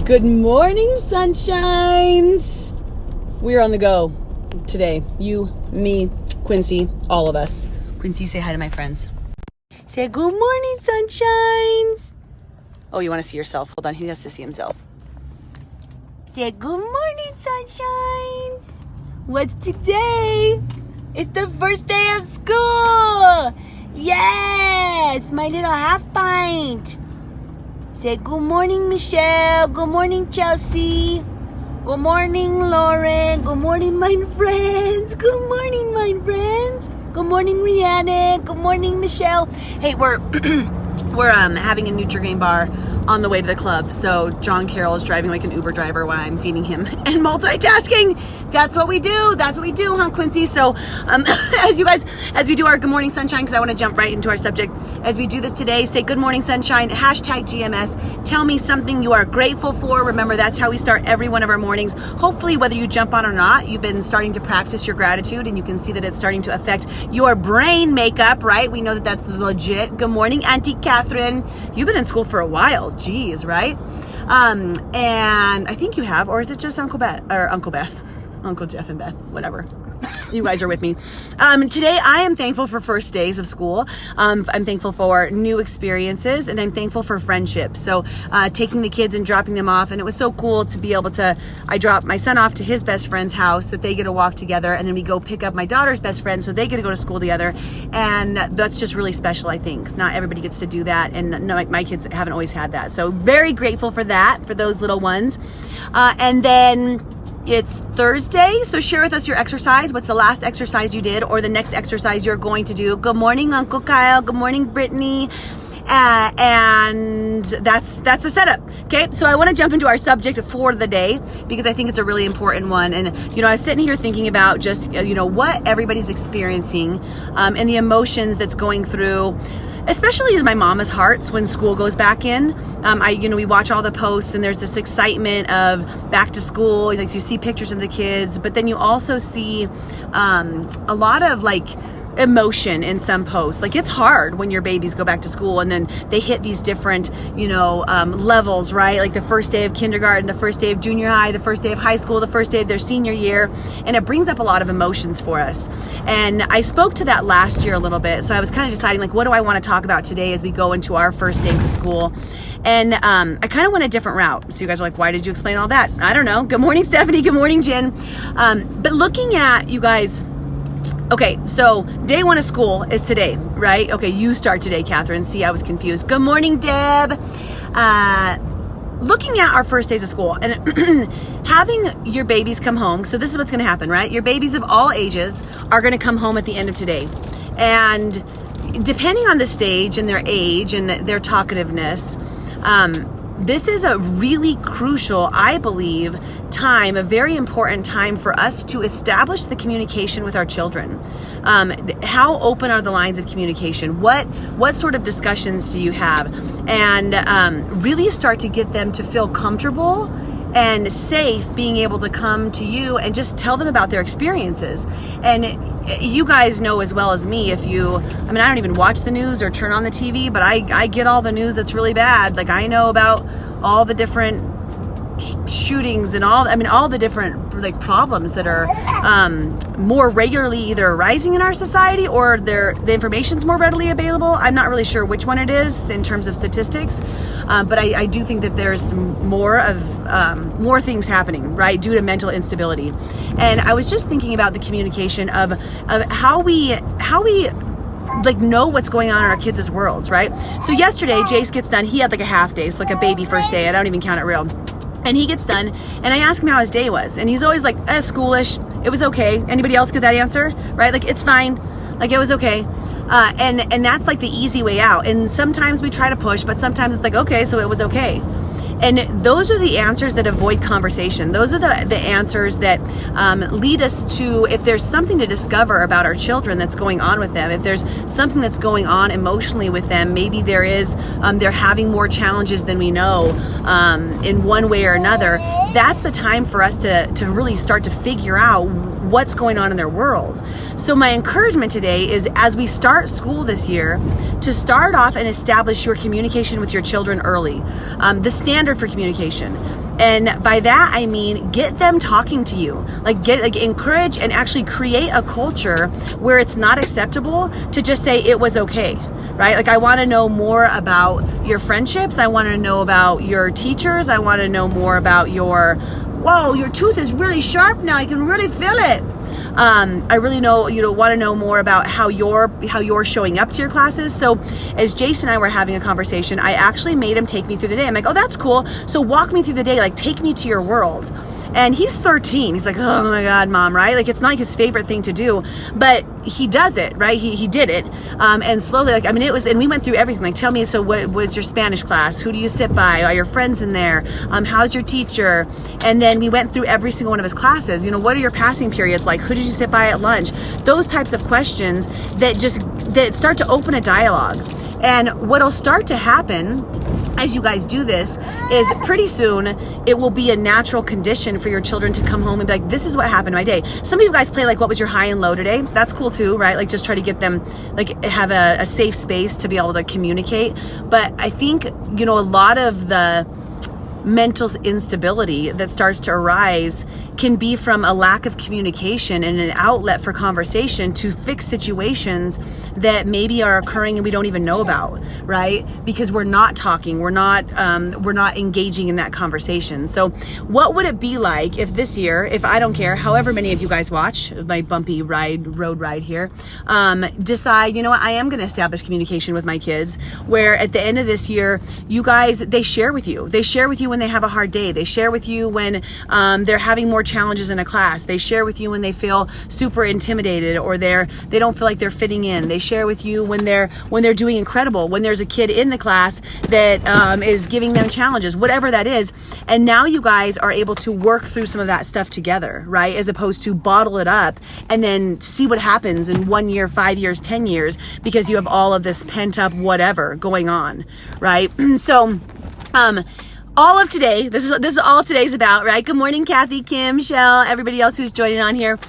Good morning, sunshines. We're on the go today. You, me, Quincy, all of us. Quincy, say hi to my friends. Say good morning, sunshines. Oh, you want to see yourself? Hold on, he has to see himself. Say good morning, sunshines. What's today? It's the first day of school. Yes, my little half pint. Say good morning, Michelle. Good morning, Chelsea. Good morning, Lauren. Good morning, my friends. Good morning, my friends. Good morning, Rhiannon. Good morning, Michelle. Hey, we're having a Nutri-Grain bar on the way to the club. So John Carroll is driving like an Uber driver while I'm feeding him and multitasking. That's what we do. That's what we do, huh, Quincy? So as we do our Good Morning Sunshine, because I want to jump right into our subject. As we do this today, say Good Morning Sunshine, hashtag GMS. Tell me something you are grateful for. Remember, that's how we start every one of our mornings. Hopefully, whether you jump on or not, you've been starting to practice your gratitude, and you can see that it's starting to affect your brain makeup, right? We know that that's legit. Good morning, Auntie Catherine. You've been in school for a while. Geez, right? And I think you have, or is it just Uncle Jeff and Beth, whatever. You guys are with me. Today I am thankful for first days of school. I'm thankful for new experiences, and I'm thankful for friendship. So taking the kids and dropping them off, and it was so cool to be able to, I dropped my son off to his best friend's house that they get to walk together, and then we go pick up my daughter's best friend so they get to go to school together. And that's just really special, I think. Not everybody gets to do that, and no, my kids haven't always had that. So very grateful for that, for those little ones. And then it's Thursday, so share with us your exercise. What's the last exercise you did, or the next exercise you're going to do? Good morning, Uncle Kyle. Good morning, Brittany. And that's the setup. Okay, so I want to jump into our subject for the day because I think it's a really important one. And I was sitting here thinking about just what everybody's experiencing, and the emotions that's going through, especially in my mama's hearts when school goes back in. We watch all the posts, and there's this excitement of back to school. Like, you see pictures of the kids, but then you also see a lot of emotion in some posts. Like, it's hard when your babies go back to school and then they hit these different, levels, right? Like the first day of kindergarten, the first day of junior high, the first day of high school, the first day of their senior year. And it brings up a lot of emotions for us. And I spoke to that last year a little bit. So I was kind of deciding, what do I want to talk about today as we go into our first days of school? And I kind of went a different route. So you guys are like, why did you explain all that? I don't know. Good morning, Stephanie. Good morning, Jen. But looking at you guys, okay, so day one of school is today, right? Okay, you start today, Catherine. See, I was confused. Good morning, Deb. Looking at our first days of school and having your babies come home. So this is what's going to happen, right? Your babies of all ages are going to come home at the end of today. And depending on the stage and their age and their talkativeness, this is a really crucial, I believe, time, a very important time for us to establish the communication with our children. How open are the lines of communication? What sort of discussions do you have? And really start to get them to feel comfortable and safe being able to come to you and just tell them about their experiences. And you guys know as well as me, I don't even watch the news or turn on the TV, but I get all the news that's really bad. Like, I know about all the different shootings and all the different problems that are more regularly either rising in our society, or the information's more readily available. I'm not really sure which one it is in terms of statistics, but I do think that there's more things happening, right, due to mental instability. And I was just thinking about the communication of how we know what's going on in our kids' worlds, right? So yesterday, Jace gets done. He had a half day, so a baby first day. I don't even count it real. And he gets done, and I ask him how his day was. And he's always like, schoolish. It was okay. Anybody else get that answer? Right? It's fine. It was okay. And that's the easy way out. And sometimes we try to push, but sometimes it's okay, so it was okay. And those are the answers that avoid conversation. Those are the answers that lead us to, if there's something to discover about our children that's going on with them, if there's something that's going on emotionally with them, maybe they're having more challenges than we know in one way or another. That's the time for us to really start to figure out what's going on in their world. So my encouragement today is, as we start school this year, to start off and establish your communication with your children early. The standard for communication. And by that, I mean, get them talking to you, like encourage and actually create a culture where it's not acceptable to just say it was okay. Right? Like, I want to know more about your friendships. I want to know about your teachers. I want to know more about whoa, your tooth is really sharp now. I can really feel it. I really want to know more about how you're showing up to your classes. So as Jason and I were having a conversation, I actually made him take me through the day. I'm like, oh, that's cool. So walk me through the day, like take me to your world. And he's 13. He's like, oh my God, Mom, right? Like, it's not his favorite thing to do, but he does it, right? He did it. And slowly, like, I mean, and we went through everything. Like, tell me, so what was your Spanish class? Who do you sit by? Are your friends in there? How's your teacher? And then we went through every single one of his classes. What are your passing periods like? Who did you sit by at lunch? Those types of questions that start to open a dialogue. And what'll start to happen as you guys do this is pretty soon it will be a natural condition for your children to come home and be like, this is what happened in my day. Some of you guys play like, what was your high and low today? That's cool too, right? Like, just try to get them, like, have a safe space to be able to communicate. But I think, a lot of the mental instability that starts to arise can be from a lack of communication and an outlet for conversation to fix situations that maybe are occurring and we don't even know about, right? Because we're not talking, we're not engaging in that conversation. So what would it be like if this year, if I don't care, however many of you guys watch my bumpy road ride here, decide, I am going to establish communication with my kids, where at the end of this year, you guys, they share with you when they have a hard day. They share with you when they're having more challenges in a class. They share with you when they feel super intimidated or they don't feel like they're fitting in. They share with you when they're doing incredible, when there's a kid in the class that is giving them challenges, whatever that is. And now you guys are able to work through some of that stuff together, right? As opposed to bottle it up and then see what happens in 1 year, 5 years, 10 years, because you have all of this pent up whatever going on, right? So, all of today, this is all today's about, right? Good morning, Kathy, Kim, Shell, everybody else who's joining on here,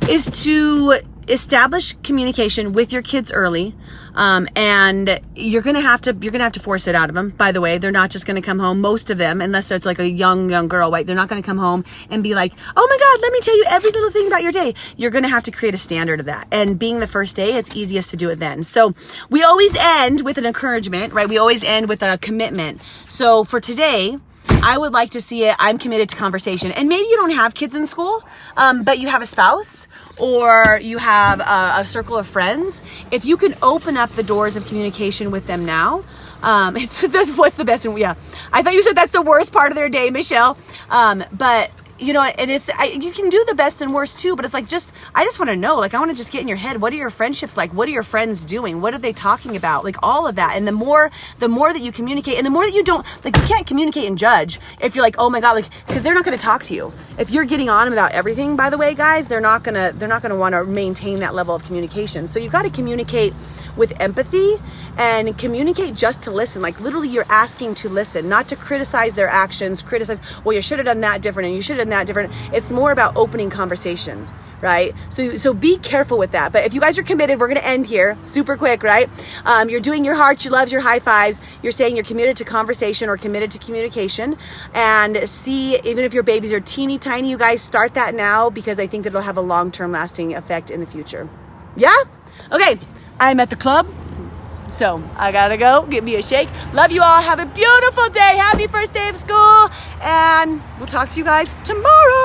is to establish communication with your kids early. And you're gonna have to force it out of them. By the way, they're not just gonna come home. Most of them, unless it's like a young girl, right? They're not gonna come home and be like, oh my God, let me tell you every little thing about your day. You're gonna have to create a standard of that. And being the first day, it's easiest to do it then. So we always end with an encouragement, right? We always end with a commitment. So for today, I would like to see it. I'm committed to conversation. And maybe you don't have kids in school, but you have a spouse or you have a circle of friends. If you can open up the doors of communication with them now, what's the best? Yeah, I thought you said that's the worst part of their day, Michelle. But and you can do the best and worst too, but it's like, I just want to know, like, I want to just get in your head. What are your friendships like? What are your friends doing? What are they talking about? Like, all of that. And the more that you communicate, and the more that you don't, like, you can't communicate and judge if you're like, oh my God, like, because they're not going to talk to you. If you're getting on them about everything, by the way, guys, they're not going to want to maintain that level of communication. So you got to communicate with empathy and communicate just to listen. Like, literally, you're asking to listen, not to criticize their actions, well, you should have done that different and you should have done that different. It's more about opening conversation, right? So be careful with that. But if you guys are committed, we're going to end here super quick, right? You're doing your hearts, your loves, your high fives. You're saying you're committed to conversation or committed to communication. And see, even if your babies are teeny tiny, you guys start that now, because I think that it'll have a long-term lasting effect in the future. Yeah? Okay. I'm at the club, so I gotta go. Give me a shake. Love you all. Have a beautiful day. Happy first day of school. And we'll talk to you guys tomorrow.